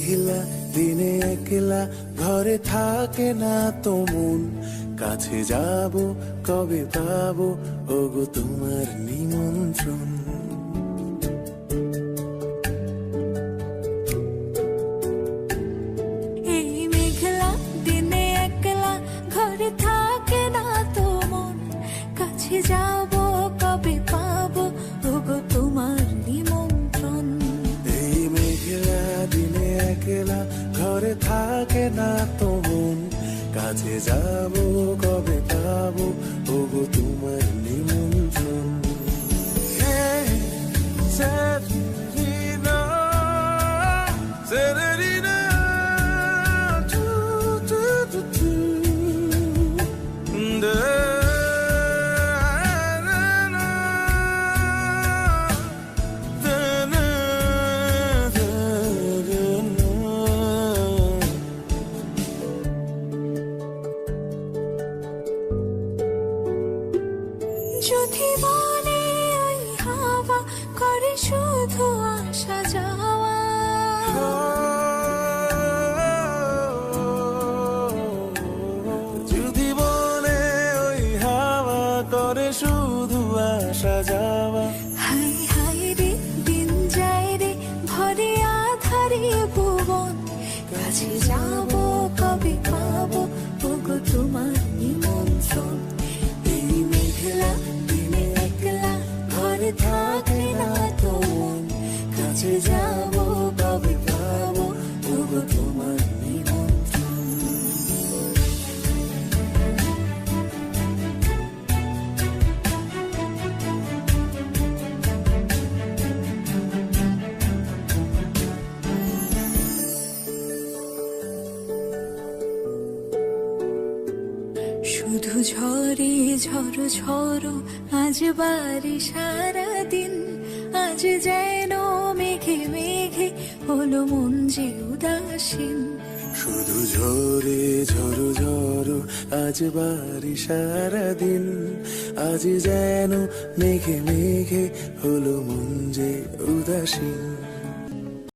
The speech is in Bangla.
মেঘলা দিনে একলা ঘরে থাকে না তো মন, কাছে যাব কবে পাবো ওগো তোমার নিমন্ত্রণ। এই মেঘলা দিনে একলা ঘরে থাকে না তো মন, কাছে যাব কবে পাবো ওগো তোমার নিমন্ত্রণ। এই মেঘলা দিনে একলা ঘরে থাকে না তো মন, কাছে যাব কবে পাবো ওগো তোমার নিমন্ত্রণ। Severina, Severina, tu, tu, tu, tu. Da, na, na, da, na, da, da, na. যদি মনে ওই হাওয়া করে শুধু আসা যাওয়া, যদি বলে ওই হাওয়া করে শুধু আসা যাওয়া, হাই হাই রে দিন যায় রে ভরে আধারে ভুবন, কাছে যাব কবে পাবো ওগো তোমার নিমন্ত্রণ। এই মেঘলা দিনে একলা ঘরে থাকে না তো মন, কাছে যাব কবে পাবো ওগো তোমার নিমন্ত্রণ। শুধু ঝরে ঝড়ো ঝড়ো আজ বাড়ি সারাদিন, আজ যেন মেঘে মেঘে হলো মন যে উদাসীন। শুধু ঝরে ঝড়ো ঝড়ো আজ বাড়ি সারাদিন, আজ যেন মেঘে মেঘে হলো মন যে উদাসীন।